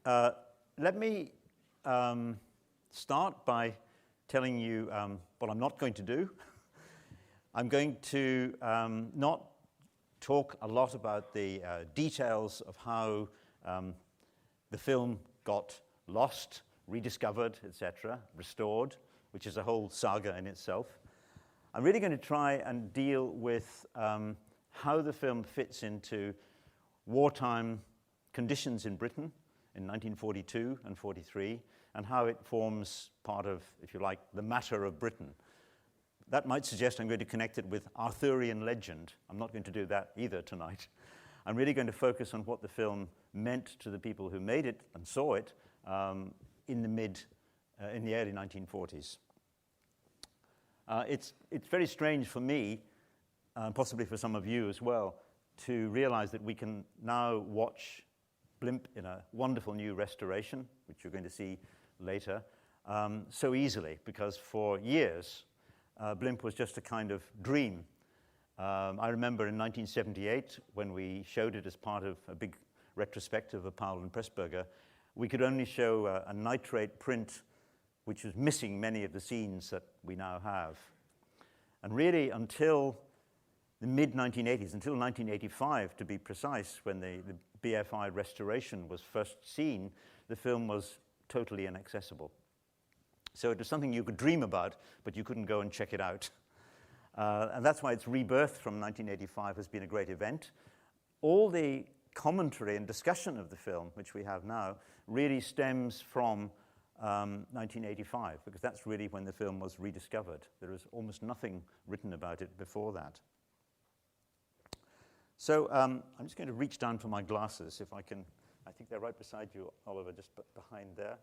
Let me start by telling you what I'm not going to do. I'm going to not talk a lot about the details of how the film got lost, rediscovered, etc., restored, which is a whole saga in itself. I'm really going to try and deal with how the film fits into wartime conditions in Britain in 1942 and 43, and how it forms part of, if you like, the matter of Britain. That might suggest I'm going to connect it with Arthurian legend. I'm not going to do that either tonight. I'm really going to focus on what the film meant to the people who made it and saw it in the early 1940s. It's very strange for me, and possibly for some of you as well, to realize that we can now watch Blimp in a wonderful new restoration, which you're going to see later, so easily, because for years, Blimp was just a kind of dream. I remember in 1978, when we showed it as part of a big retrospective of Powell and Pressburger, we could only show a nitrate print which was missing many of the scenes that we now have. And really, until the mid-1980s, until 1985 to be precise, when the BFI restoration was first seen, the film was totally inaccessible. So it was something you could dream about, but you couldn't go and check it out. And that's why its rebirth from 1985 has been a great event. All the commentary and discussion of the film, which we have now, really stems from 1985, because that's really when the film was rediscovered. There is almost nothing written about it before that. So I'm just going to reach down for my glasses, if I can. I think they're right beside you, Oliver, just behind there.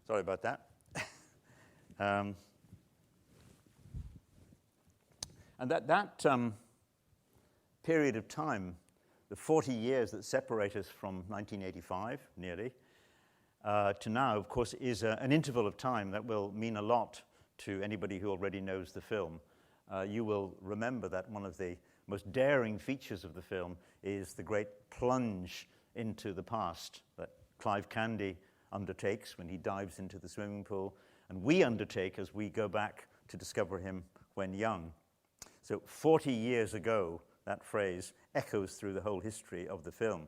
Sorry about that. And that period of time, the 40 years that separate us from 1985, nearly, to now, of course, is an interval of time that will mean a lot to anybody who already knows the film. You will remember that one of the most daring features of the film is the great plunge into the past that Clive Candy undertakes when he dives into the swimming pool, and we undertake as we go back to discover him when young. So 40 years ago, that phrase echoes through the whole history of the film.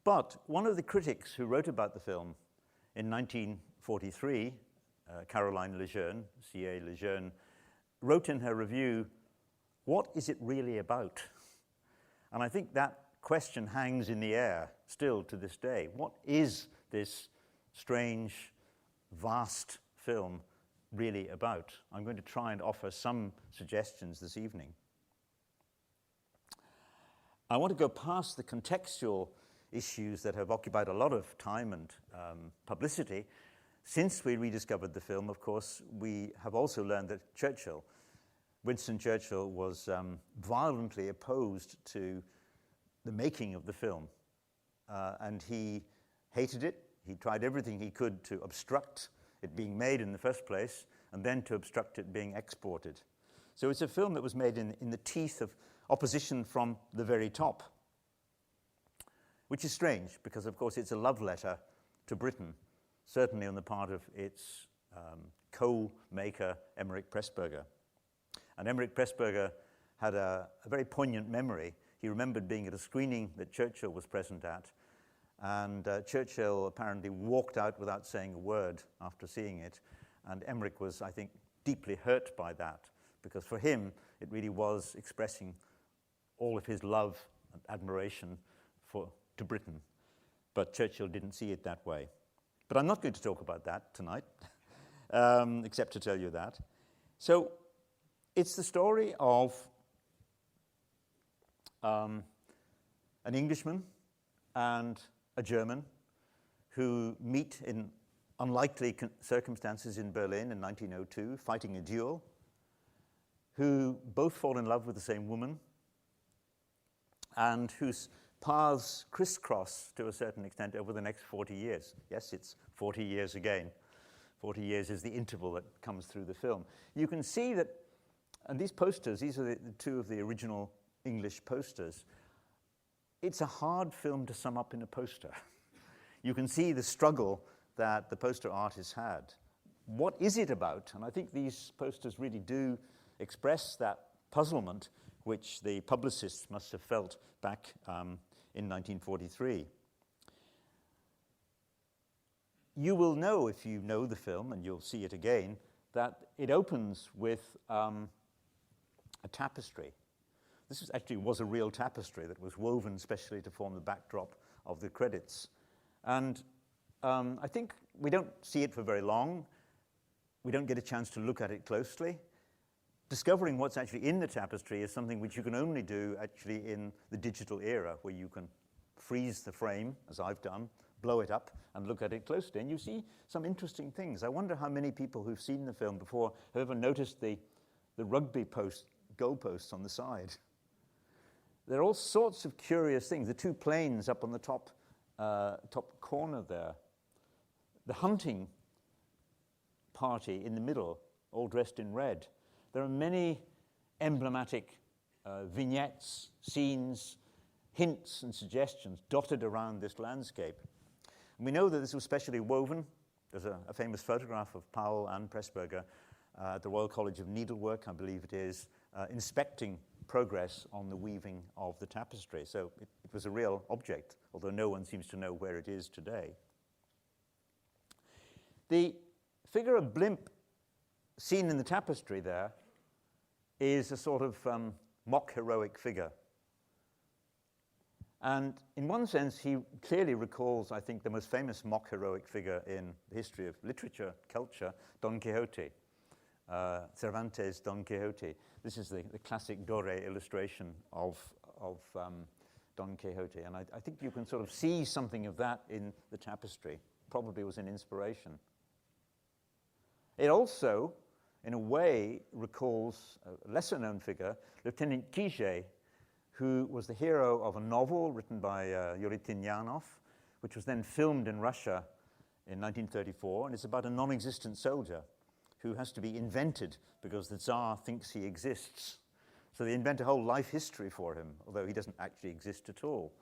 But one of the critics who wrote about the film in 1943, Caroline Lejeune, C.A. Lejeune, wrote in her review, "What is it really about?" And I think that question hangs in the air still to this day. What is this strange, vast film really about? I'm going to try and offer some suggestions this evening. I want to go past the contextual issues that have occupied a lot of time and publicity. Since we rediscovered the film, of course, we have also learned that Winston Churchill, was violently opposed to the making of the film. And he hated it. He tried everything he could to obstruct it being made in the first place, and then to obstruct it being exported. So it's a film that was made in the teeth of opposition from the very top, which is strange, because, of course, it's a love letter to Britain, certainly on the part of its co-maker, Emmerich Pressburger. And Emmerich Pressburger had a very poignant memory. He remembered being at a screening that Churchill was present at, and Churchill apparently walked out without saying a word after seeing it, and Emmerich was, I think, deeply hurt by that, because for him, it really was expressing all of his love and admiration to Britain. But Churchill didn't see it that way. But I'm not going to talk about that tonight, except to tell you that. So it's the story of an Englishman and a German who meet in unlikely circumstances in Berlin in 1902, fighting a duel, who both fall in love with the same woman, and whose paths crisscross to a certain extent over the next 40 years. Yes, it's 40 years again. 40 years is the interval that comes through the film. You can see that, and these posters, these are the two of the original English posters, it's a hard film to sum up in a poster. You can see the struggle that the poster artist had. What is it about? And I think these posters really do express that puzzlement which the publicists must have felt back in 1943. You will know, if you know the film, and you'll see it again, that it opens with a tapestry. This actually was a real tapestry that was woven specially to form the backdrop of the credits. And I think we don't see it for very long. We don't get a chance to look at it closely. Discovering what's actually in the tapestry is something which you can only do actually in the digital era, where you can freeze the frame, as I've done, blow it up, and look at it closely. And you see some interesting things. I wonder how many people who've seen the film before have ever noticed the rugby goalposts on the side. There are all sorts of curious things. The two planes up on the top corner there. The hunting party in the middle, all dressed in red. There are many emblematic vignettes, scenes, hints and suggestions dotted around this landscape. And we know that this was specially woven. There's a famous photograph of Powell and Pressburger at the Royal College of Needlework, I believe it is, inspecting progress on the weaving of the tapestry. So it was a real object, although no one seems to know where it is today. The figure of Blimp seen in the tapestry there is a sort of mock heroic figure. And in one sense, he clearly recalls, I think, the most famous mock heroic figure in the history of literature, culture, Don Quixote, Cervantes' Don Quixote. This is the classic Doré illustration of Don Quixote. And I think you can sort of see something of that in the tapestry. Probably was an inspiration. It also, in a way, recalls a lesser-known figure, Lieutenant Kijé, who was the hero of a novel written by Yuri Tinyanov, which was then filmed in Russia in 1934, and it's about a non-existent soldier who has to be invented because the Tsar thinks he exists. So they invent a whole life history for him, although he doesn't actually exist at all.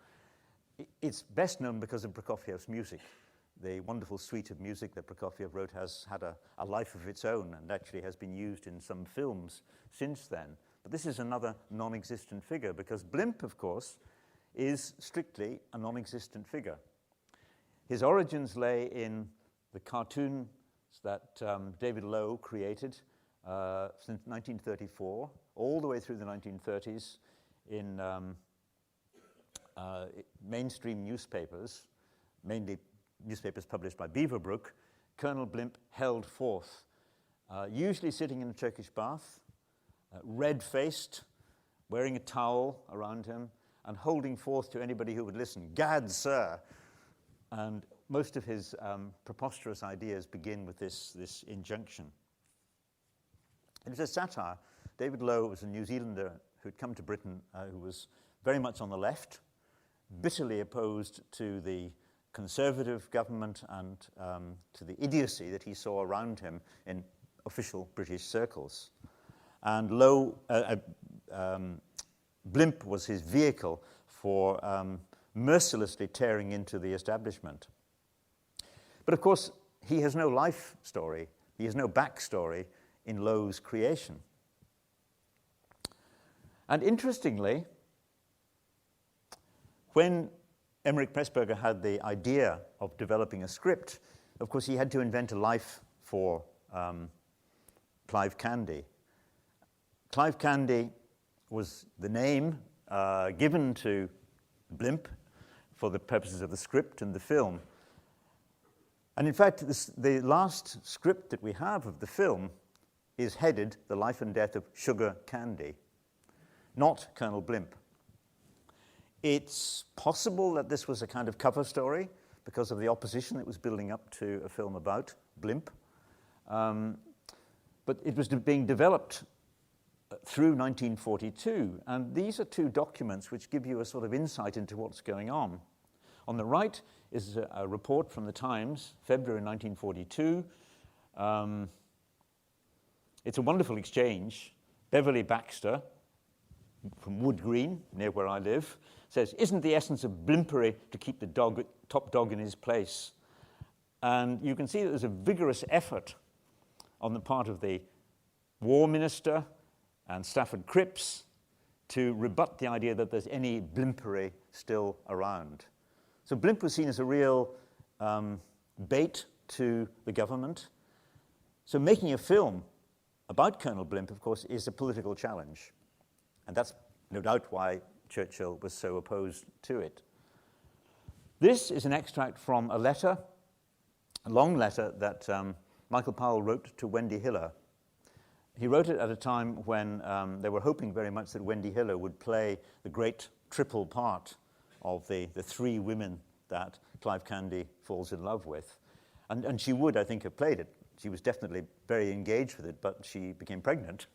It's best known because of Prokofiev's music. The wonderful suite of music that Prokofiev wrote has had a life of its own and actually has been used in some films since then. But this is another non-existent figure because Blimp, of course, is strictly a non-existent figure. His origins lay in the cartoons that David Lowe created since 1934, all the way through the 1930s in mainstream newspapers, mainly newspapers published by Beaverbrook. Colonel Blimp held forth, usually sitting in a Turkish bath, red-faced, wearing a towel around him, and holding forth to anybody who would listen. "Gad, sir!" And most of his preposterous ideas begin with this injunction. It was a satire. David Lowe was a New Zealander who'd come to Britain, who was very much on the left, bitterly opposed to the conservative government and to the idiocy that he saw around him in official British circles. And Blimp was his vehicle for mercilessly tearing into the establishment. But of course, he has no life story. He has no backstory in Lowe's creation. And interestingly, when Emmerich Pressburger had the idea of developing a script, of course, he had to invent a life for Clive Candy. Clive Candy was the name given to Blimp for the purposes of the script and the film. And in fact, the last script that we have of the film is headed The Life and Death of Sugar Candy, not Colonel Blimp. It's possible that this was a kind of cover story because of the opposition that was building up to a film about Blimp. But it was being developed through 1942, and these are two documents which give you a sort of insight into what's going on. On the right is a report from the Times, February 1942. It's a wonderful exchange. Beverly Baxter, from Wood Green, near where I live, says, "Isn't the essence of blimpery to keep the top dog in his place?" And you can see that there's a vigorous effort on the part of the War Minister and Stafford Cripps to rebut the idea that there's any blimpery still around. So Blimp was seen as a real bait to the government. So making a film about Colonel Blimp, of course, is a political challenge. And that's no doubt why Churchill was so opposed to it. This is an extract from a letter, a long letter that Michael Powell wrote to Wendy Hiller. He wrote it at a time when they were hoping very much that Wendy Hiller would play the great triple part of the three women that Clive Candy falls in love with. And she would, I think, have played it. She was definitely very engaged with it, but she became pregnant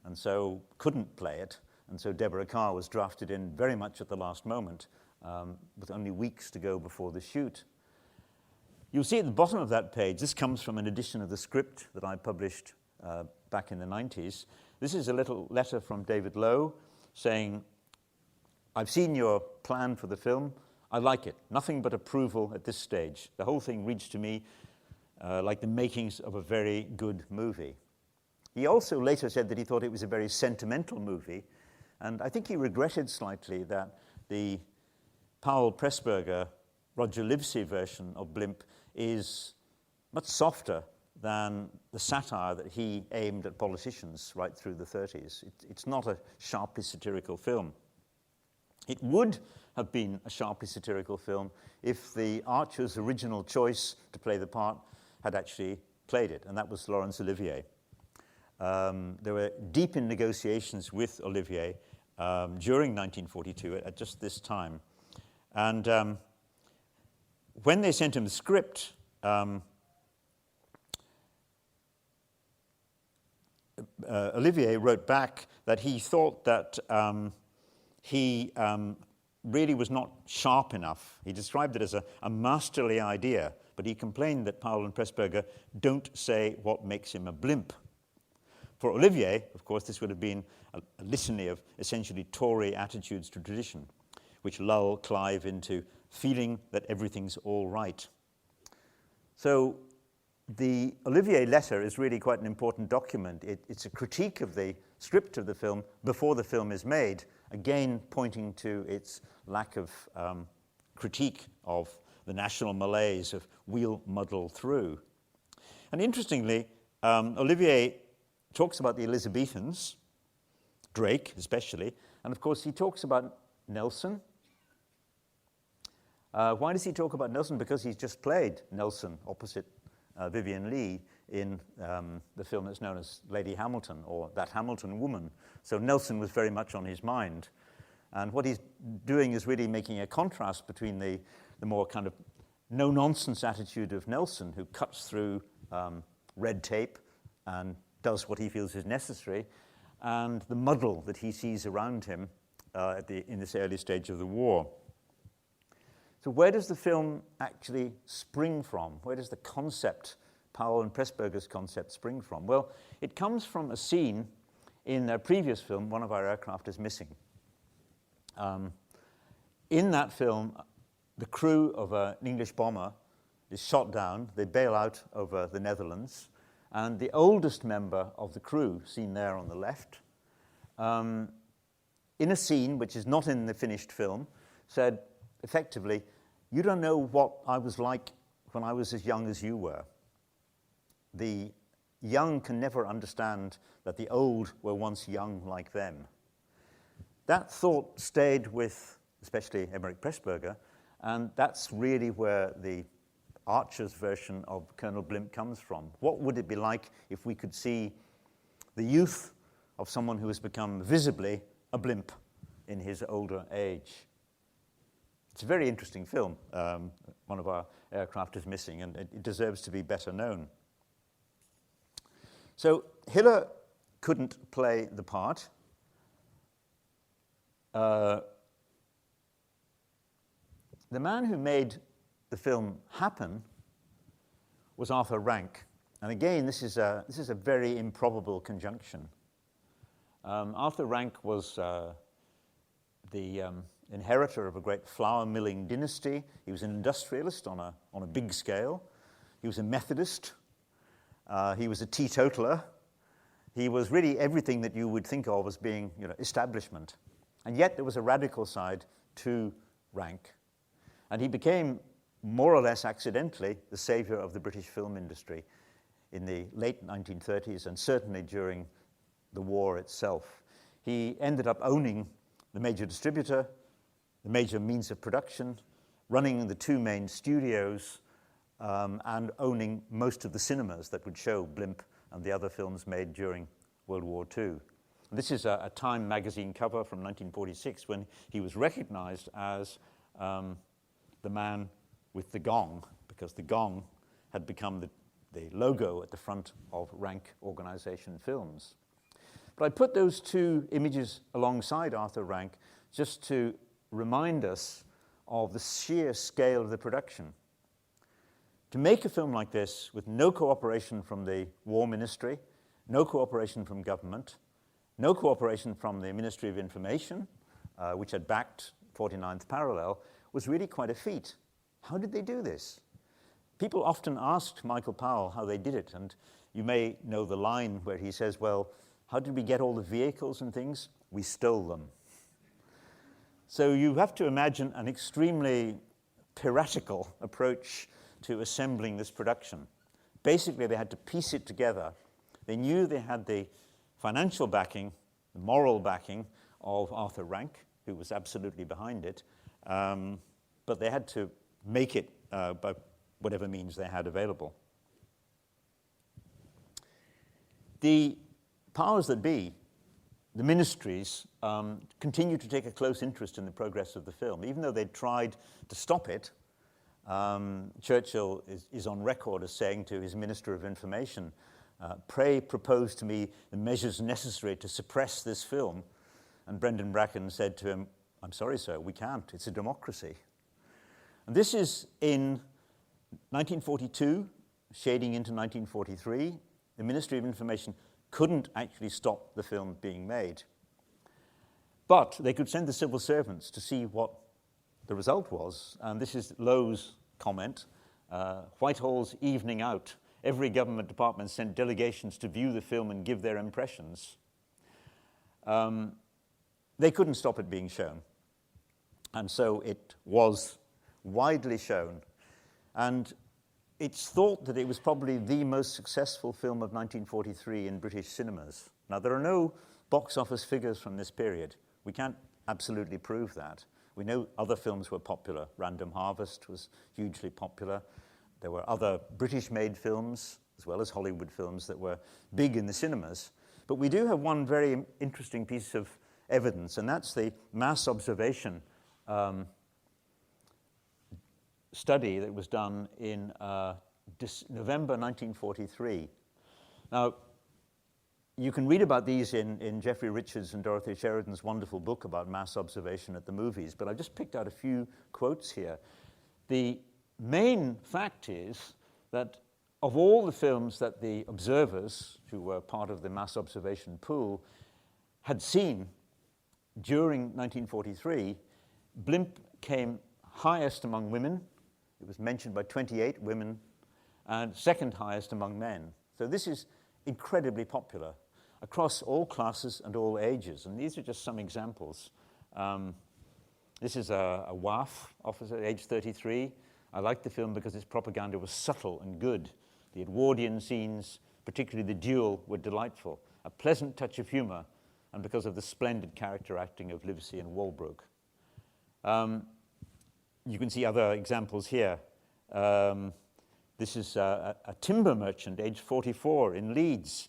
and so couldn't play it. And so Deborah Kerr was drafted in very much at the last moment, with only weeks to go before the shoot. You'll see at the bottom of that page, this comes from an edition of the script that I published back in the 90s. This is a little letter from David Lowe saying, "I've seen your plan for the film. I like it. Nothing but approval at this stage. The whole thing reads to me like the makings of a very good movie." He also later said that he thought it was a very sentimental movie, and I think he regretted slightly that the Powell Pressburger, Roger Livesey version of Blimp is much softer than the satire that he aimed at politicians right through the 30s. It's not a sharply satirical film. It would have been a sharply satirical film if the Archer's original choice to play the part had actually played it, and that was Laurence Olivier. They were deep in negotiations with Olivier during 1942 at just this time. And when they sent him the script, Olivier wrote back that he thought that he really was not sharp enough. He described it as a masterly idea, but he complained that Powell and Pressburger don't say what makes him a blimp. For Olivier, of course, this would have been a litany of essentially Tory attitudes to tradition, which lull Clive into feeling that everything's all right. So the Olivier letter is really quite an important document. It's a critique of the script of the film before the film is made, again pointing to its lack of critique of the national malaise of "we'll muddle through." And interestingly, Olivier talks about the Elizabethans, Drake especially, and of course he talks about Nelson. Why does he talk about Nelson? Because he's just played Nelson opposite Vivien Leigh in the film that's known as Lady Hamilton, or That Hamilton Woman. So Nelson was very much on his mind. And what he's doing is really making a contrast between the more kind of no-nonsense attitude of Nelson, who cuts through red tape and does what he feels is necessary, and the muddle that he sees around him in this early stage of the war. So where does the film actually spring from? Where does the concept, Powell and Pressburger's concept, spring from? Well, it comes from a scene in a previous film, One of Our Aircraft is Missing. In that film, the crew of an English bomber is shot down. They bail out over the Netherlands. And the oldest member of the crew, seen there on the left, in a scene which is not in the finished film, said, effectively, "You don't know what I was like when I was as young as you were. The young can never understand that the old were once young like them." That thought stayed with especially Emmerich Pressburger, and that's really where the Archer's version of Colonel Blimp comes from. What would it be like if we could see the youth of someone who has become visibly a blimp in his older age? It's a very interesting film. One of Our Aircraft is Missing, and it deserves to be better known. So Hiller couldn't play the part. The man who made the film happen was Arthur Rank. And again, this is a very improbable conjunction. Arthur Rank was the inheritor of a great flour milling dynasty. He was an industrialist on a big scale. He was a Methodist. He was a teetotaler. He was really everything that you would think of as being, establishment. And yet there was a radical side to rank. And he became, more or less accidentally, the saviour of the British film industry in the late 1930s and certainly during the war itself. He ended up owning the major distributor, the major means of production, running the two main studios, and owning most of the cinemas that would show Blimp and the other films made during World War II. This is a Time magazine cover from 1946 when he was recognized as the man with the gong, because the gong had become the logo at the front of Rank Organization films. But I put those two images alongside Arthur Rank just to remind us of the sheer scale of the production. To make a film like this with no cooperation from the War Ministry, no cooperation from government, no cooperation from the Ministry of Information, which had backed 49th Parallel, was really quite a feat. How did they do this? People often asked Michael Powell how they did it, and you may know the line where he says, well, how did we get all the vehicles and things? We stole them. So you have to imagine an extremely piratical approach to assembling this production. Basically, they had to piece it together. They knew they had the financial backing, the moral backing of Arthur Rank, who was absolutely behind it, but they had to make it by whatever means they had available. The powers that be, the ministries, continued to take a close interest in the progress of the film. Even though they'd tried to stop it, Churchill is on record as saying to his Minister of Information, pray propose to me the measures necessary to suppress this film. And Brendan Bracken said to him, I'm sorry, sir, we can't. It's a democracy. And this is in 1942, shading into 1943. The Ministry of Information couldn't actually stop the film being made. But they could send the civil servants to see what the result was. And this is Lowe's comment, Whitehall's evening out. Every government department sent delegations to view the film and give their impressions. They couldn't stop it being shown. And so it was widely shown. And it's thought that it was probably the most successful film of 1943 in British cinemas. Now, there are no box office figures from this period. We can't absolutely prove that. We know other films were popular. Random Harvest was hugely popular. There were other British-made films, as well as Hollywood films, that were big in the cinemas. But we do have one very interesting piece of evidence, and that's the mass observation study that was done in November 1943. Now, you can read about these in Jeffrey Richards and Dorothy Sheridan's wonderful book about mass observation at the movies, but I've just picked out a few quotes here. The main fact is that of all the films that the observers, who were part of the mass observation pool, had seen during 1943, Blimp came highest among women. It was mentioned by 28 women, and second highest among men. So this is incredibly popular across all classes and all ages. And these are just some examples. This is a WAF officer, age 33. I liked the film because its propaganda was subtle and good. The Edwardian scenes, particularly the duel, were delightful. A pleasant touch of humor, and because of the splendid character acting of Livesey and Walbrook. You can see other examples here. This is a timber merchant, age 44, in Leeds.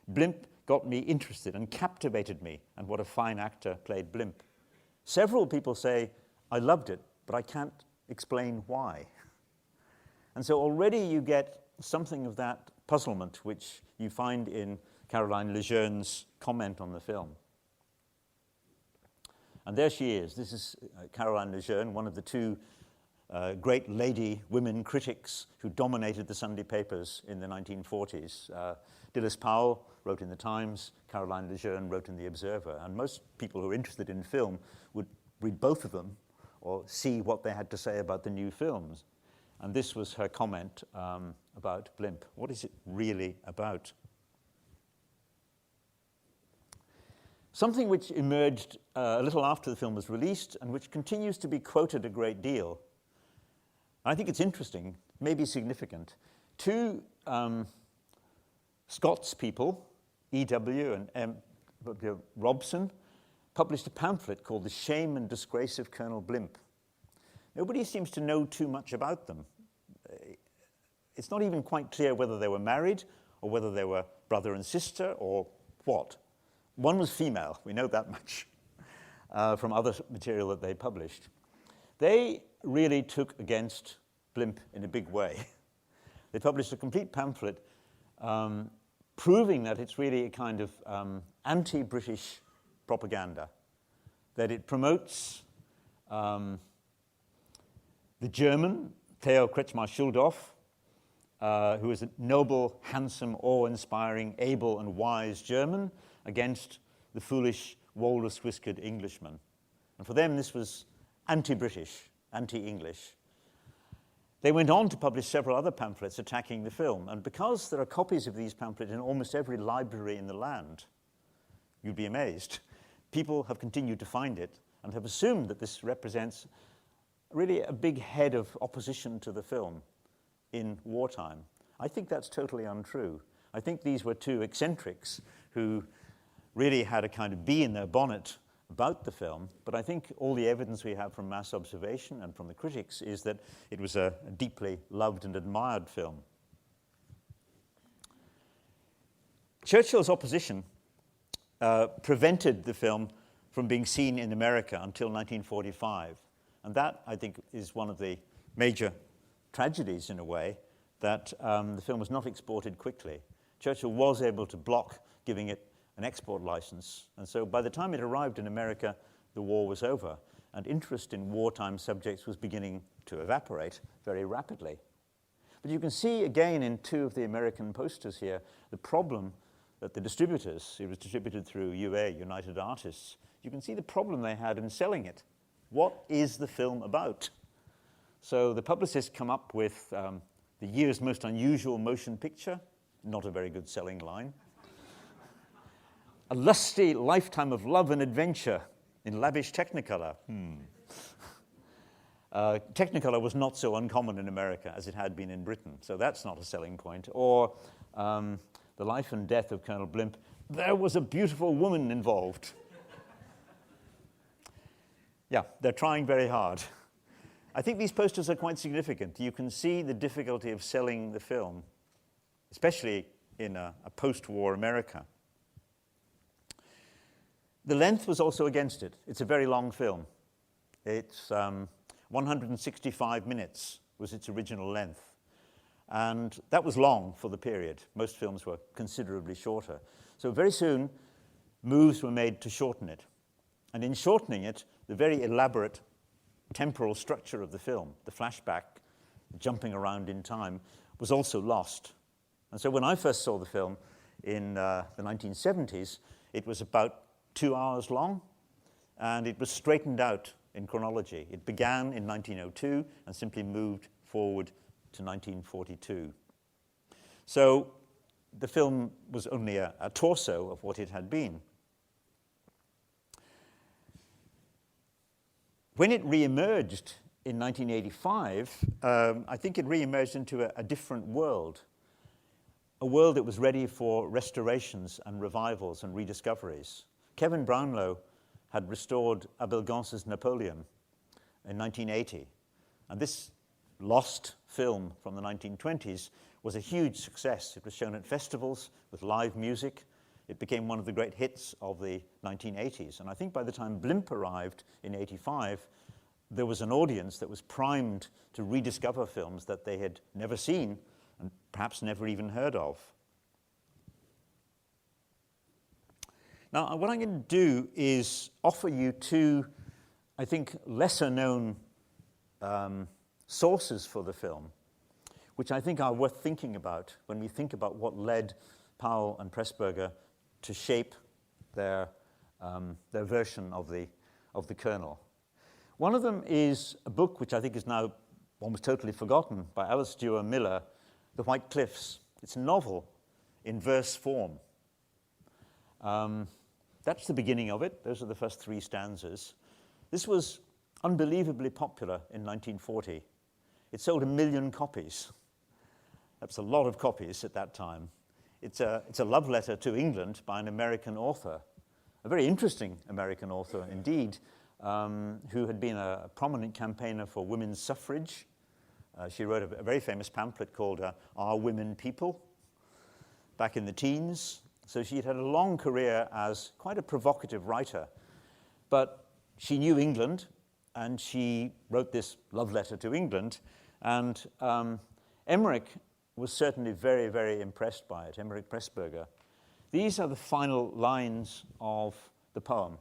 Blimp got me interested and captivated me, and what a fine actor played Blimp. Several people say, I loved it, but I can't explain why. And so already you get something of that puzzlement, which you find in Caroline Lejeune's comment on the film. And there she is. This is Caroline Lejeune, one of the two great lady women critics who dominated the Sunday papers in the 1940s. Dilys Powell wrote in the Times, Caroline Lejeune wrote in the Observer, and most people who are interested in film would read both of them or see what they had to say about the new films. And this was her comment about Blimp. What is it really about? Something which emerged a little after the film was released and which continues to be quoted a great deal. I think it's interesting, maybe significant. Two Scots people, E.W. and M. Robson, published a pamphlet called The Shame and Disgrace of Colonel Blimp. Nobody seems to know too much about them. It's not even quite clear whether they were married or whether they were brother and sister or what. One was female, we know that much, from other material that they published. They really took against Blimp in a big way. They published a complete pamphlet proving that it's really a kind of anti-British propaganda, that it promotes the German, Theo who is a noble, handsome, awe-inspiring, able and wise German, against the foolish, walrus-whiskered Englishman. And for them, this was anti-British, anti-English. They went on to publish several other pamphlets attacking the film, and because there are copies of these pamphlets in almost every library in the land, you'd be amazed, people have continued to find it and have assumed that this represents really a big head of opposition to the film in wartime. I think that's totally untrue. I think these were two eccentrics who really had a kind of bee in their bonnet about the film, but I think all the evidence we have from mass observation and from the critics is that it was a deeply loved and admired film. Churchill's opposition prevented the film from being seen in America until 1945, and that, I think, is one of the major tragedies, in a way, that the film was not exported quickly. Churchill was able to block giving it an export license, and so by the time it arrived in America, the war was over, and interest in wartime subjects was beginning to evaporate very rapidly. But you can see again in two of the American posters here the problem that the distributors, it was distributed through UA, United Artists, you can see the problem they had in selling it. What is the film about? So the publicists come up with the year's most unusual motion picture, not a very good selling line. A lusty lifetime of love and adventure in lavish Technicolor. Technicolor was not so uncommon in America as it had been in Britain, so that's not a selling point. Or the life and death of Colonel Blimp. There was a beautiful woman involved. Yeah, they're trying very hard. I think these posters are quite significant. You can see the difficulty of selling the film, especially in a post-war America. The length was also against it. It's a very long film. It's 165 minutes was its original length. And that was long for the period. Most films were considerably shorter. So very soon, moves were made to shorten it. And in shortening it, the very elaborate temporal structure of the film, the flashback, jumping around in time, was also lost. And so when I first saw the film in the 1970s, it was about 2 hours long, and it was straightened out in chronology. It began in 1902 and simply moved forward to 1942. So the film was only a torso of what it had been. When it re-emerged in 1985, I think it re-emerged into a different world, a world that was ready for restorations and revivals and rediscoveries. Kevin Brownlow had restored Abel Gance's Napoleon in 1980, and this lost film from the 1920s was a huge success. It was shown at festivals with live music. It became one of the great hits of the 1980s, and I think by the time Blimp arrived in 85, there was an audience that was primed to rediscover films that they had never seen and perhaps never even heard of. Now, what I'm going to do is offer you two, I think, lesser-known sources for the film, which I think are worth thinking about when we think about what led Powell and Pressburger to shape their version of the Colonel. One of them is a book which I think is now almost totally forgotten by Alistair Miller, The White Cliffs. It's a novel in verse form. That's the beginning of it. Those are the first 3 stanzas. This was unbelievably popular in 1940. It sold 1 million copies. That's a lot of copies at that time. It's a love letter to England by an American author, a very interesting American author indeed, who had been a prominent campaigner for women's suffrage. She wrote a very famous pamphlet called Are Women People back in the teens. So she had had a long career as quite a provocative writer. But she knew England, and she wrote this love letter to England. And Emmerich was certainly very, very impressed by it, Emmerich Pressburger. These are the final lines of the poem.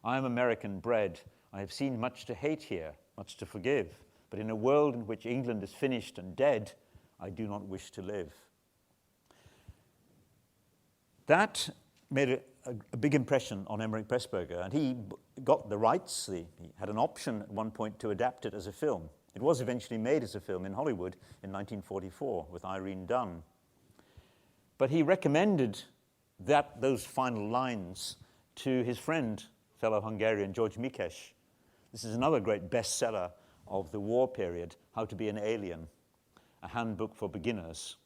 I am American bred. I have seen much to hate here, much to forgive. But in a world in which England is finished and dead, I do not wish to live. That made a big impression on Emmerich Pressburger, and he got the rights. He had an option at one point to adapt it as a film. It was eventually made as a film in Hollywood in 1944 with Irene Dunne. But he recommended those final lines to his friend, fellow Hungarian, George Mikes. This is another great bestseller of the war period, How to Be an Alien, a handbook for beginners.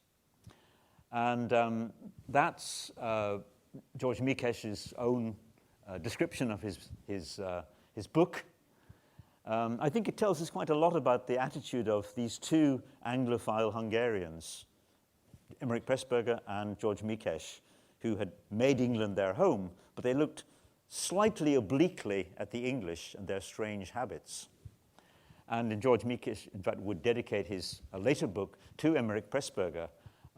And that's George Mikes' own description of his book. I think it tells us quite a lot about the attitude of these 2 Anglophile Hungarians, Emmerich Pressburger and George Mikes, who had made England their home, but they looked slightly obliquely at the English and their strange habits. And George Mikes, in fact, would dedicate his later book to Emmerich Pressburger,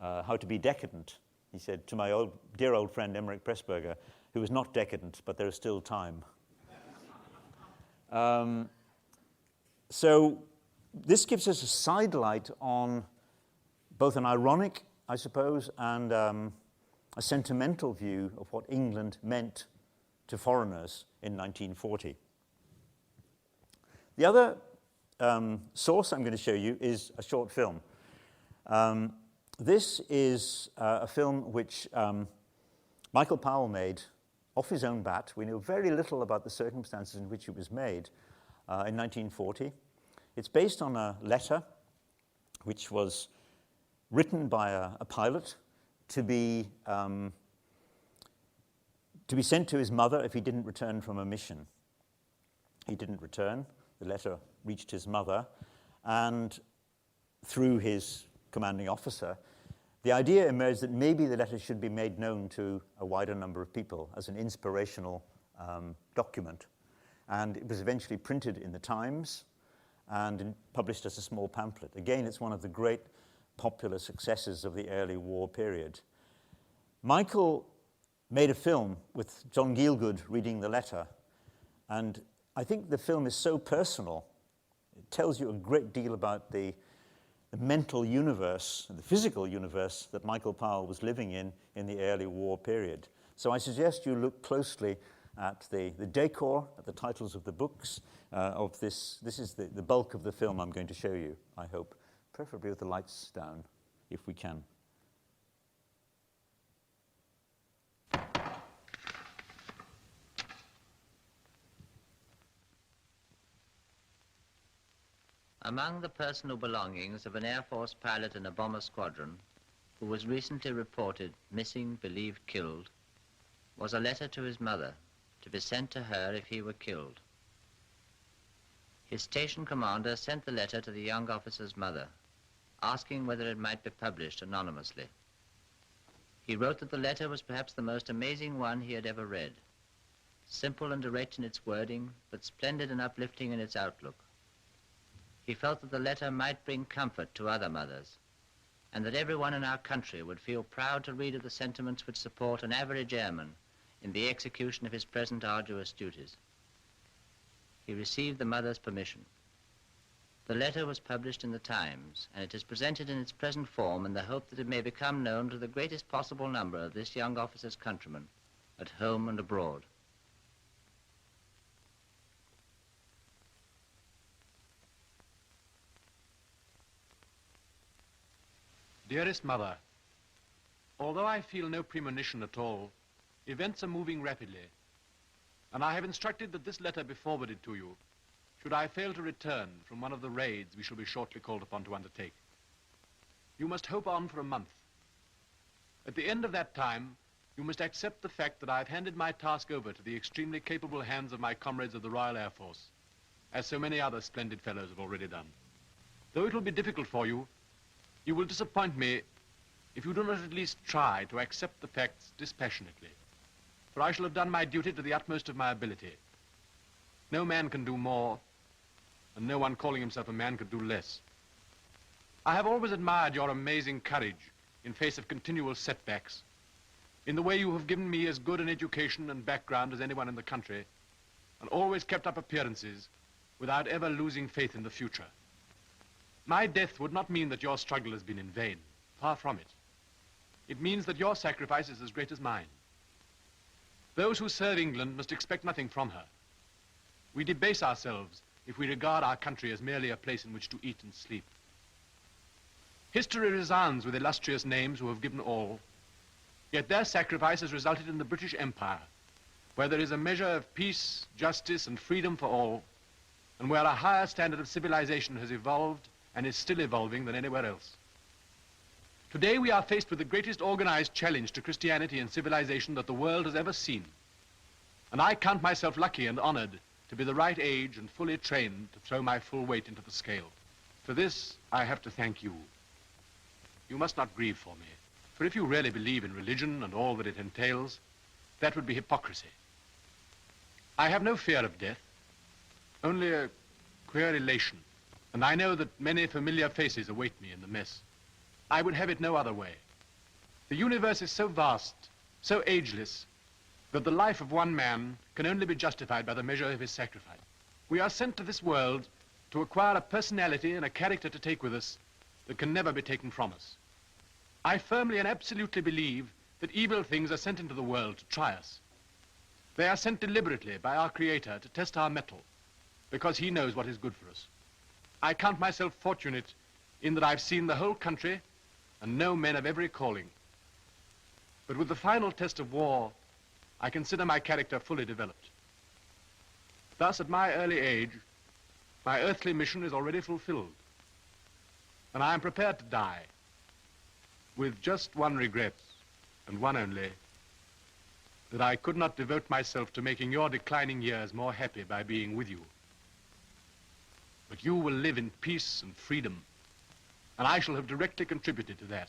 How to Be Decadent. He said, to my dear old friend Emmerich Pressburger, who is not decadent, but there is still time. So this gives us a sidelight on both an ironic, I suppose, and a sentimental view of what England meant to foreigners in 1940. The other source I'm going to show you is a short film. This is a film which Michael Powell made off his own bat. We know very little about the circumstances in which it was made in 1940. It's based on a letter which was written by a pilot to be sent to his mother if he didn't return from a mission. He didn't return. The letter reached his mother, and through his commanding officer, the idea emerged that maybe the letter should be made known to a wider number of people as an inspirational document. And it was eventually printed in the Times and published as a small pamphlet. Again, it's one of the great popular successes of the early war period. Michael made a film with John Gielgud reading the letter, and I think the film is so personal. It tells you a great deal about the mental universe, the physical universe that Michael Powell was living in the early war period. So I suggest you look closely at the decor, at the titles of the books of this. This is the bulk of the film I'm going to show you, I hope, preferably with the lights down, if we can. Among the personal belongings of an Air Force pilot in a bomber squadron who was recently reported missing, believed killed, was a letter to his mother to be sent to her if he were killed. His station commander sent the letter to the young officer's mother, asking whether it might be published anonymously. He wrote that the letter was perhaps the most amazing one he had ever read, simple and direct in its wording, but splendid and uplifting in its outlook. He felt that the letter might bring comfort to other mothers, and that everyone in our country would feel proud to read of the sentiments which support an average airman in the execution of his present arduous duties. He received the mother's permission. The letter was published in the Times, and it is presented in its present form in the hope that it may become known to the greatest possible number of this young officer's countrymen, at home and abroad. Dearest Mother, although I feel no premonition at all, events are moving rapidly, and I have instructed that this letter be forwarded to you, should I fail to return from one of the raids we shall be shortly called upon to undertake. You must hope on for a month. At the end of that time, you must accept the fact that I have handed my task over to the extremely capable hands of my comrades of the Royal Air Force, as so many other splendid fellows have already done. Though it will be difficult for you, you will disappoint me if you do not at least try to accept the facts dispassionately, for I shall have done my duty to the utmost of my ability. No man can do more, and no one calling himself a man could do less. I have always admired your amazing courage in face of continual setbacks, in the way you have given me as good an education and background as anyone in the country, and always kept up appearances without ever losing faith in the future. My death would not mean that your struggle has been in vain. Far from it. It means that your sacrifice is as great as mine. Those who serve England must expect nothing from her. We debase ourselves if we regard our country as merely a place in which to eat and sleep. History resounds with illustrious names who have given all, yet their sacrifice has resulted in the British Empire, where there is a measure of peace, justice, and freedom for all, and where a higher standard of civilization has evolved and is still evolving than anywhere else. Today we are faced with the greatest organized challenge to Christianity and civilization that the world has ever seen. And I count myself lucky and honored to be the right age and fully trained to throw my full weight into the scale. For this, I have to thank you. You must not grieve for me, for if you really believe in religion and all that it entails, that would be hypocrisy. I have no fear of death, only a queer elation. And I know that many familiar faces await me in the mess. I would have it no other way. The universe is so vast, so ageless, that the life of one man can only be justified by the measure of his sacrifice. We are sent to this world to acquire a personality and a character to take with us that can never be taken from us. I firmly and absolutely believe that evil things are sent into the world to try us. They are sent deliberately by our Creator to test our mettle, because he knows what is good for us. I count myself fortunate in that I've seen the whole country and know men of every calling. But with the final test of war, I consider my character fully developed. Thus, at my early age, my earthly mission is already fulfilled, and I am prepared to die with just one regret, and one only, that I could not devote myself to making your declining years more happy by being with you. But you will live in peace and freedom, and I shall have directly contributed to that.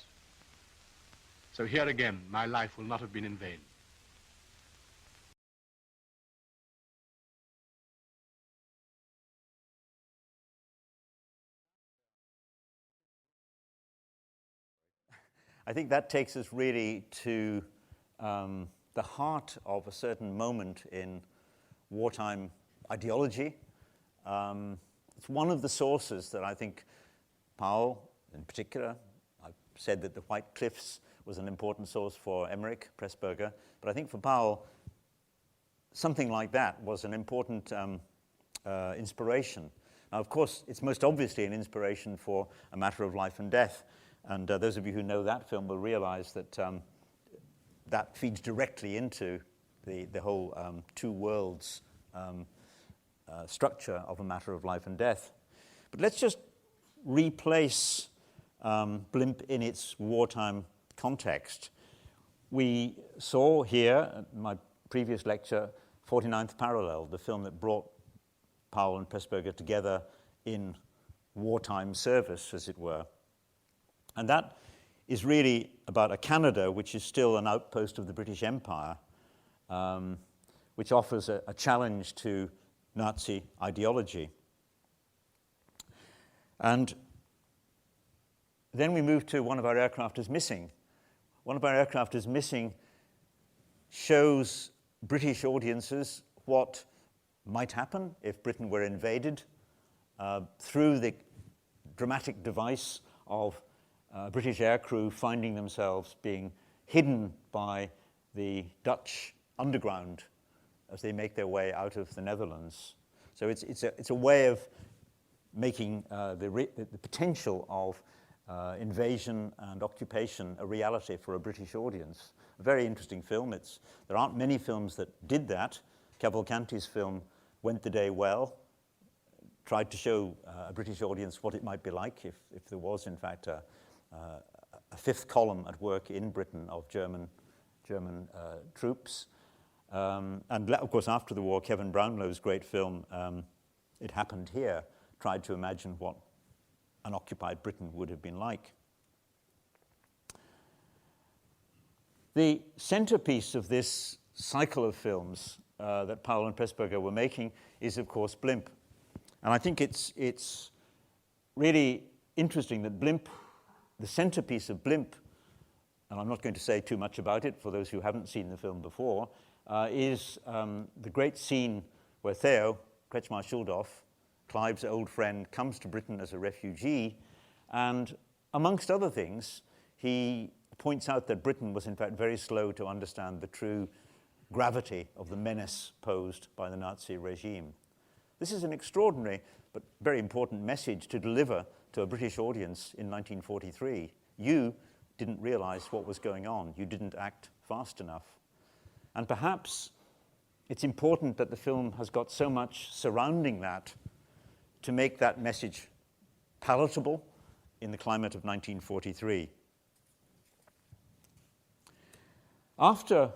So here again, my life will not have been in vain. I think that takes us really to the heart of a certain moment in wartime ideology. It's one of the sources that I think Powell, in particular, I've said that the White Cliffs was an important source for Emmerich, Pressburger, but I think for Powell, something like that was an important inspiration. Now, of course, it's most obviously an inspiration for A Matter of Life and Death, and those of you who know that film will realize that that feeds directly into the whole two worlds structure of A Matter of Life and Death. But let's just replace Blimp in its wartime context. We saw here, at my previous lecture, 49th Parallel, the film that brought Powell and Pressburger together in wartime service, as it were. And that is really about a Canada which is still an outpost of the British Empire, which offers a challenge to Nazi ideology. And then we move to One of Our Aircraft is Missing. One of Our Aircraft is Missing shows British audiences what might happen if Britain were invaded through the dramatic device of British aircrew finding themselves being hidden by the Dutch underground as they make their way out of the Netherlands. So it's a way of making the potential of invasion and occupation a reality for a British audience. A very interesting film. There aren't many films that did that. Cavalcanti's film Went the Day Well tried to show a British audience what it might be like if there was, in fact, a fifth column at work in Britain of German troops. And of course, after the war, Kevin Brownlow's great film, It Happened Here, tried to imagine what an occupied Britain would have been like. The centerpiece of this cycle of films that Powell and Pressburger were making is, of course, Blimp. And I think it's really interesting that Blimp, the centerpiece of Blimp, and I'm not going to say too much about it for those who haven't seen the film before, is the great scene where Theo, Kretschmar Schuldorff, Clive's old friend, comes to Britain as a refugee, and amongst other things, he points out that Britain was in fact very slow to understand the true gravity of the menace posed by the Nazi regime. This is an extraordinary but very important message to deliver to a British audience in 1943. You didn't realize what was going on. You didn't act fast enough. And perhaps it's important that the film has got so much surrounding that to make that message palatable in the climate of 1943. After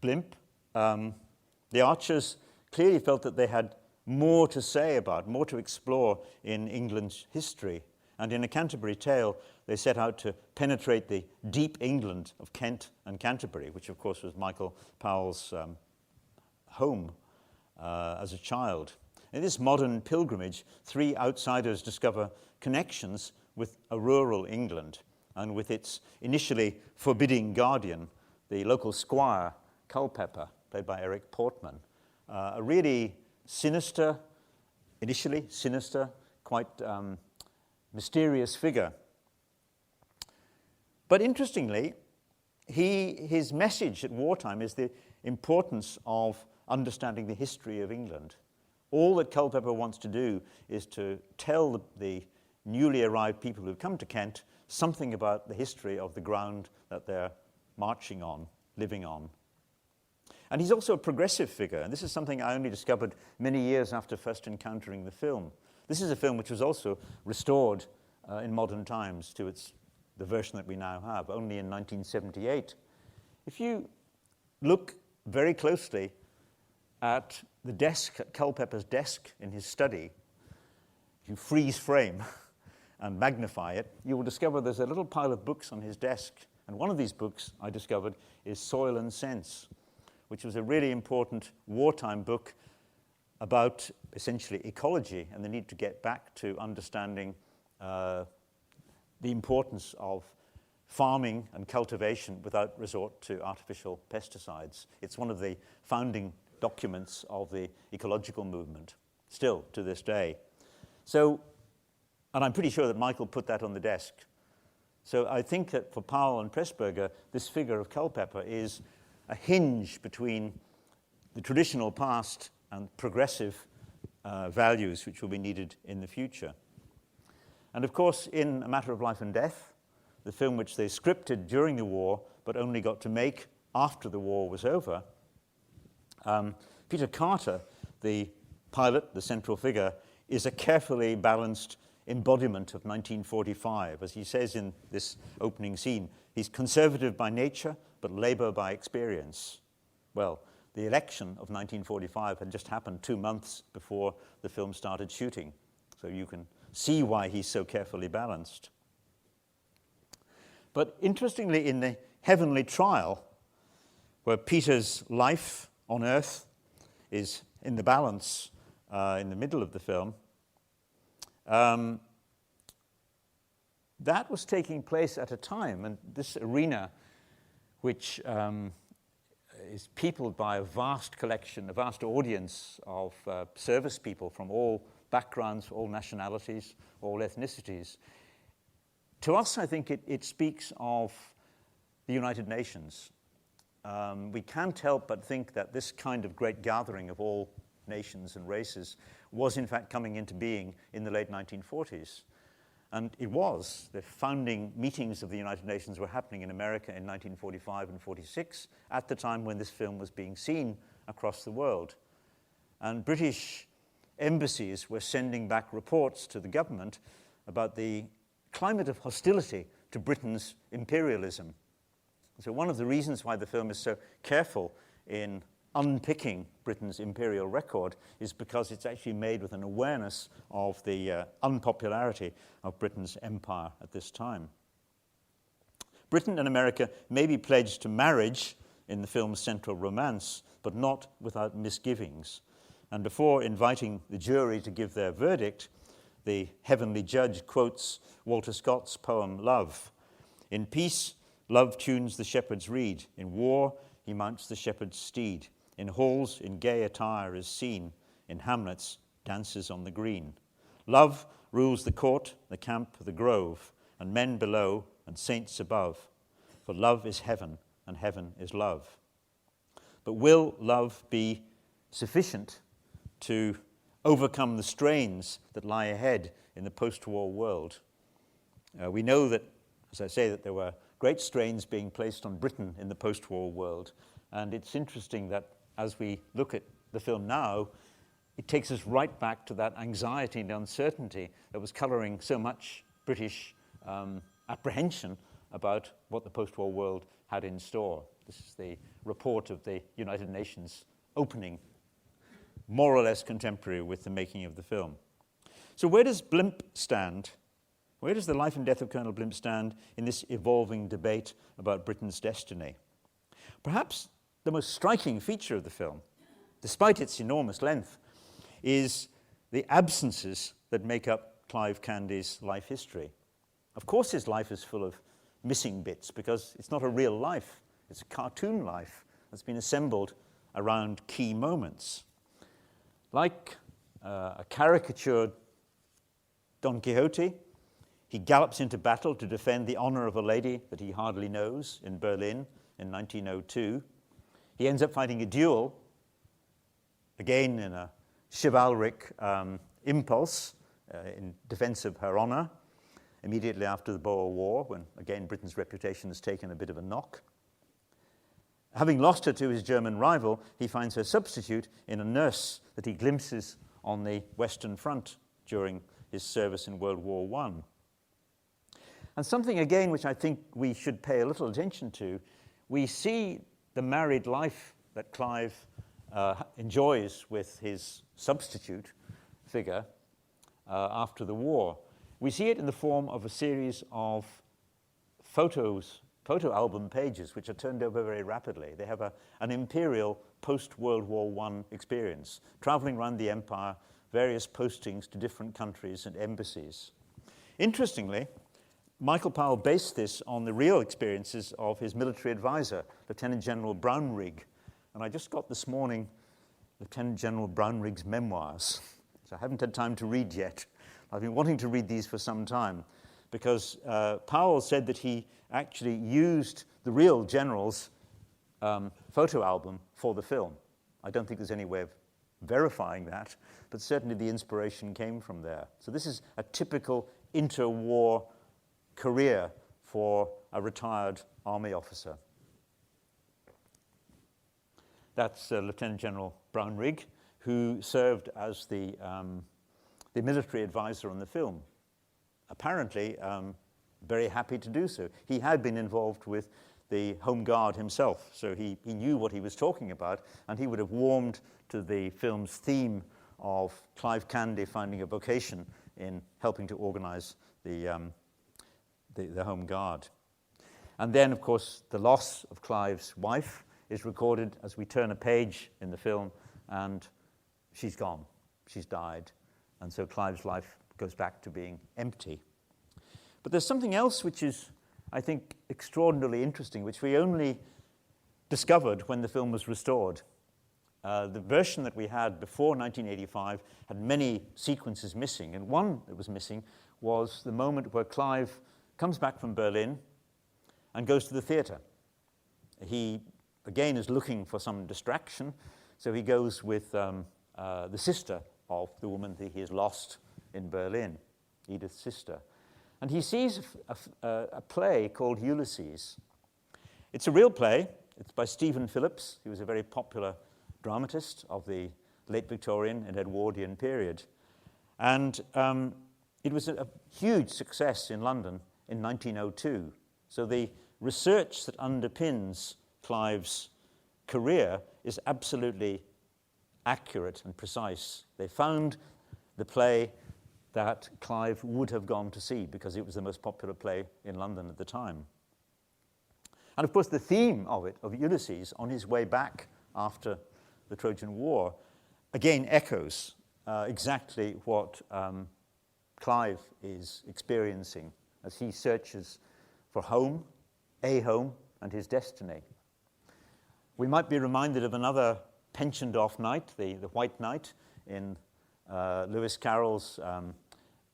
Blimp, the Archers clearly felt that they had more to say about, more to explore in England's history. And in A Canterbury Tale, they set out to penetrate the deep England of Kent and Canterbury, which of course was Michael Powell's home as a child. In this modern pilgrimage, three outsiders discover connections with a rural England and with its initially forbidding guardian, the local squire, Culpeper, played by Eric Portman. A really sinister, initially sinister, quite mysterious figure. But interestingly, his message at wartime is the importance of understanding the history of England. All that Culpeper wants to do is to tell the newly arrived people who've come to Kent something about the history of the ground that they're marching on, living on. And he's also a progressive figure, and this is something I only discovered many years after first encountering the film. This is a film which was also restored in modern times to the version that we now have, only in 1978. If you look very closely at the desk, at Culpeper's desk in his study, if you freeze frame and magnify it, you will discover there's a little pile of books on his desk. And one of these books I discovered is Soil and Sense, which was a really important wartime book about essentially ecology and the need to get back to understanding the importance of farming and cultivation without resort to artificial pesticides. It's one of the founding documents of the ecological movement, still to this day. So, and I'm pretty sure that Michael put that on the desk. So I think that for Powell and Pressburger, this figure of Culpeper is a hinge between the traditional past and progressive values which will be needed in the future. And of course, in A Matter of Life and Death, the film which they scripted during the war but only got to make after the war was over, Peter Carter, the pilot, the central figure, is a carefully balanced embodiment of 1945. As he says in this opening scene, he's conservative by nature, but Labour by experience. Well, the election of 1945 had just happened 2 months before the film started shooting, so you can see why he's so carefully balanced. But interestingly, in the heavenly trial, where Peter's life on earth is in the balance in the middle of the film, that was taking place at a time, and this arena, which is peopled by a vast collection, a vast audience of service people from all backgrounds, all nationalities, all ethnicities. To us, I think it speaks of the United Nations. We can't help but think that this kind of great gathering of all nations and races was in fact coming into being in the late 1940s. And it was. The founding meetings of the United Nations were happening in America in 1945 and 46, at the time when this film was being seen across the world. And British embassies were sending back reports to the government about the climate of hostility to Britain's imperialism. So one of the reasons why the film is so careful in unpicking Britain's imperial record is because it's actually made with an awareness of the unpopularity of Britain's empire at this time. Britain and America may be pledged to marriage in the film's central romance, but not without misgivings. And before inviting the jury to give their verdict, the heavenly judge quotes Walter Scott's poem Love. In peace, love tunes the shepherd's reed. In war, he mounts the shepherd's steed. In halls, in gay attire is seen. In hamlets, dances on the green. Love rules the court, the camp, the grove, and men below and saints above. For love is heaven, and heaven is love. But will love be sufficient to overcome the strains that lie ahead in the post-war world? We know that, as I say, that there were great strains being placed on Britain in the post-war world. And it's interesting that as we look at the film now, it takes us right back to that anxiety and uncertainty that was coloring so much British apprehension about what the post-war world had in store. This is the report of the United Nations opening, more or less contemporary with the making of the film. So where does Blimp stand? Where does the life and death of Colonel Blimp stand in this evolving debate about Britain's destiny? Perhaps the most striking feature of the film, despite its enormous length, is the absences that make up Clive Candy's life history. Of course his life is full of missing bits because it's not a real life. It's a cartoon life that's been assembled around key moments. Like a caricatured Don Quixote, he gallops into battle to defend the honor of a lady that he hardly knows in Berlin in 1902. He ends up fighting a duel, again in a chivalric impulse in defense of her honor, immediately after the Boer War, when, again, Britain's reputation has taken a bit of a knock. Having lost her to his German rival, he finds her substitute in a nurse that he glimpses on the Western Front during his service in World War I. And something, again, which I think we should pay a little attention to, we see the married life that Clive enjoys with his substitute figure after the war. We see it in the form of a series of photo album pages, which are turned over very rapidly. They have an imperial post-World War I experience, traveling around the empire, various postings to different countries and embassies. Interestingly, Michael Powell based this on the real experiences of his military advisor, Lieutenant General Brownrigg. And I just got this morning Lieutenant General Brownrigg's memoirs, which I haven't had time to read yet. I've been wanting to read these for some time, because Powell said that he actually used the real general's photo album for the film. I don't think there's any way of verifying that, but certainly the inspiration came from there. So this is a typical interwar career for a retired army officer. That's Lieutenant General Brownrigg, who served as the military advisor on the film. Apparently, very happy to do so. He had been involved with the Home Guard himself, so he knew what he was talking about, and he would have warmed to the film's theme of Clive Candy finding a vocation in helping to organize the Home Guard. And then, of course, the loss of Clive's wife is recorded as we turn a page in the film, and she's gone. She's died. And so Clive's life goes back to being empty. But there's something else which is, I think, extraordinarily interesting, which we only discovered when the film was restored. The version that we had before 1985 had many sequences missing, and one that was missing was the moment where Clive comes back from Berlin and goes to the theatre. He, again, is looking for some distraction, so he goes with the sister of the woman that he has lost in Berlin, Edith's sister. And he sees a play called Ulysses. It's a real play. It's by Stephen Phillips. He was a very popular dramatist of the late Victorian and Edwardian period. And it was a huge success in London in 1902. So the research that underpins Clive's career is absolutely accurate and precise. They found the play that Clive would have gone to see because it was the most popular play in London at the time. And of course the theme of it, of Ulysses, on his way back after the Trojan War, again echoes exactly what Clive is experiencing as he searches for home, a home, and his destiny. We might be reminded of another pensioned-off knight, the White Knight, in Lewis Carroll's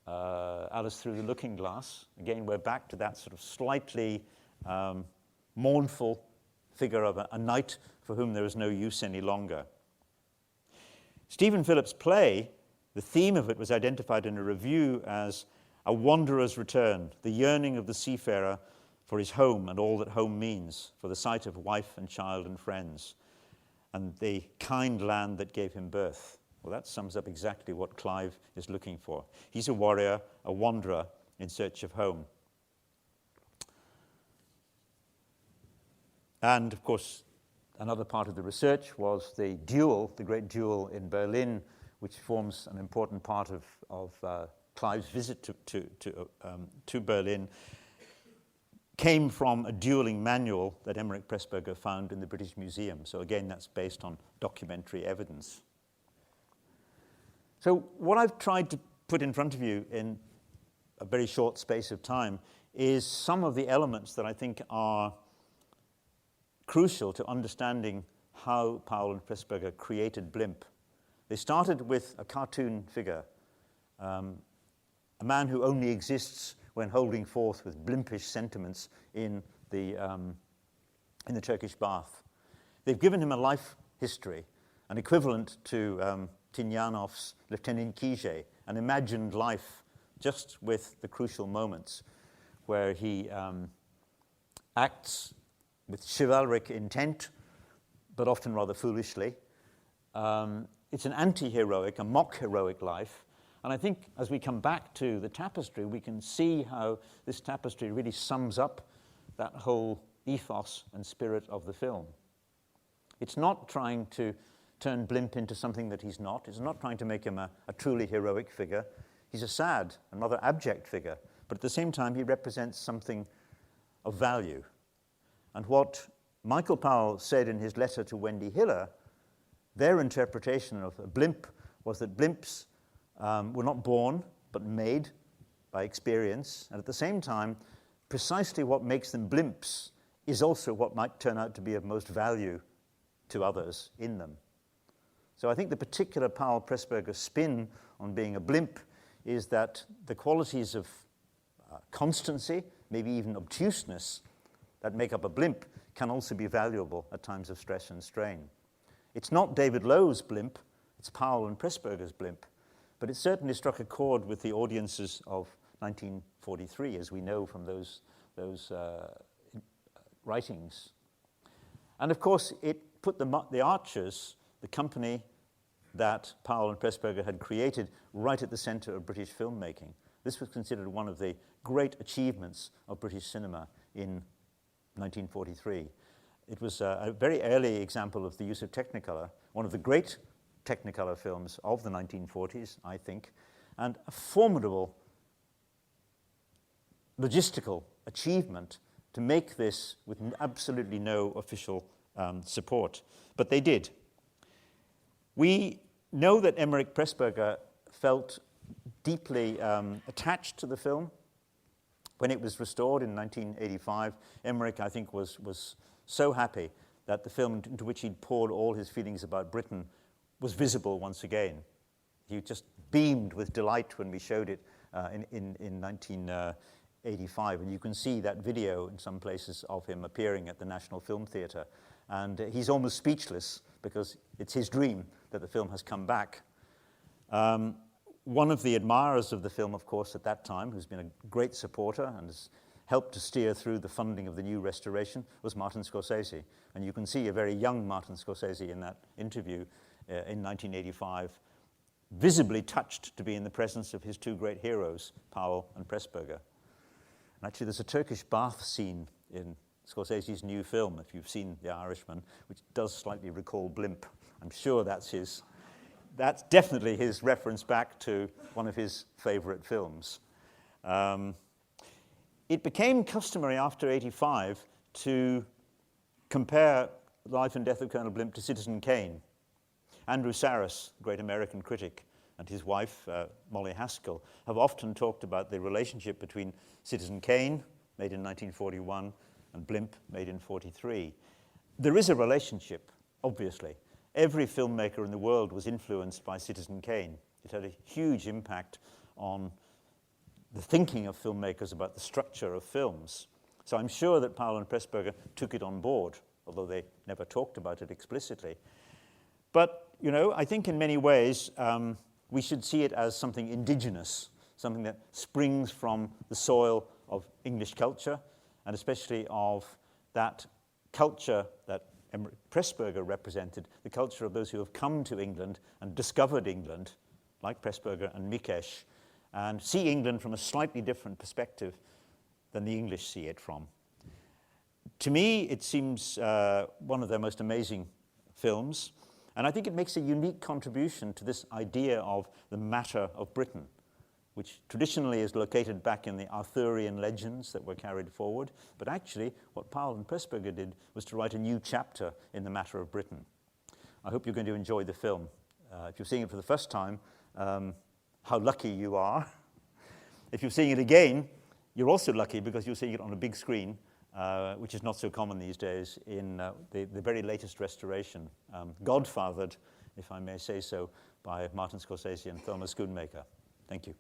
Alice Through the Looking Glass. Again, we're back to that sort of slightly mournful figure of a knight for whom there is no use any longer. Stephen Phillips' play, the theme of it was identified in a review as a wanderer's return, the yearning of the seafarer for his home and all that home means, for the sight of wife and child and friends, and the kind land that gave him birth. Well, that sums up exactly what Clive is looking for. He's a warrior, a wanderer in search of home. And, of course, another part of the research was the duel, the great duel in Berlin, which forms an important part of Clive's visit to Berlin, came from a dueling manual that Emmerich Pressburger found in the British Museum. So again, that's based on documentary evidence. So what I've tried to put in front of you in a very short space of time is some of the elements that I think are crucial to understanding how Powell and Pressburger created Blimp. They started with a cartoon figure, a man who only exists when holding forth with blimpish sentiments in the Turkish bath. They've given him a life history, an equivalent to Tinyanov's Lieutenant Kije, an imagined life just with the crucial moments where he acts with chivalric intent, but often rather foolishly. It's an anti-heroic, a mock-heroic life. And I think as we come back to the tapestry, we can see how this tapestry really sums up that whole ethos and spirit of the film. It's not trying to turn Blimp into something that he's not. It's not trying to make him a truly heroic figure. He's a sad and rather abject figure, but at the same time he represents something of value. And what Michael Powell said in his letter to Wendy Hiller, their interpretation of a blimp was that blimps were not born, but made by experience. And at the same time, precisely what makes them blimps is also what might turn out to be of most value to others in them. So I think the particular Powell-Pressburger spin on being a blimp is that the qualities of constancy, maybe even obtuseness, that make up a blimp can also be valuable at times of stress and strain. It's not David Lowe's blimp, it's Powell and Pressburger's blimp, but it certainly struck a chord with the audiences of 1943, as we know from those writings. And of course, it put the Archers, the company that Powell and Pressburger had created, right at the center of British filmmaking. This was considered one of the great achievements of British cinema in 1943. It was a very early example of the use of Technicolor, one of the great Technicolor films of the 1940s, I think, and a formidable logistical achievement to make this with absolutely no official support. But they did. We know that Emmerich Pressburger felt deeply attached to the film. When it was restored in 1985, Emmerich, I think, was so happy that the film into which he'd poured all his feelings about Britain was visible once again. He just beamed with delight when we showed it in 1985, and you can see that video in some places of him appearing at the National Film Theatre. And he's almost speechless because it's his dream that the film has come back. One of the admirers of the film, of course, at that time, who's been a great supporter and has helped to steer through the funding of the new restoration, was Martin Scorsese. And you can see a very young Martin Scorsese in that interview in 1985, visibly touched to be in the presence of his two great heroes, Powell and Pressburger. And actually, there's a Turkish bath scene in Scorsese's new film, if you've seen The Irishman, which does slightly recall Blimp. I'm sure that's definitely his reference back to one of his favorite films. It became customary after 85 to compare The Life and Death of Colonel Blimp to Citizen Kane. Andrew Sarris, the great American critic, and his wife, Molly Haskell, have often talked about the relationship between Citizen Kane, made in 1941, and Blimp, made in 43. There is a relationship, obviously. Every filmmaker in the world was influenced by Citizen Kane. It had a huge impact on the thinking of filmmakers about the structure of films. So I'm sure that Powell and Pressburger took it on board, although they never talked about it explicitly. But, you know, I think in many ways we should see it as something indigenous, something that springs from the soil of English culture, and especially of that culture that Pressburger represented, the culture of those who have come to England and discovered England, like Pressburger and Mikesh, and see England from a slightly different perspective than the English see it from. To me, it seems one of their most amazing films, and I think it makes a unique contribution to this idea of the matter of Britain, which traditionally is located back in the Arthurian legends that were carried forward. But actually, what Powell and Pressburger did was to write a new chapter in the matter of Britain. I hope you're going to enjoy the film. If you're seeing it for the first time, how lucky you are. If you're seeing it again, you're also lucky because you're seeing it on a big screen, which is not so common these days, in the very latest restoration, godfathered, if I may say so, by Martin Scorsese and Thelma Schoonmaker. Thank you.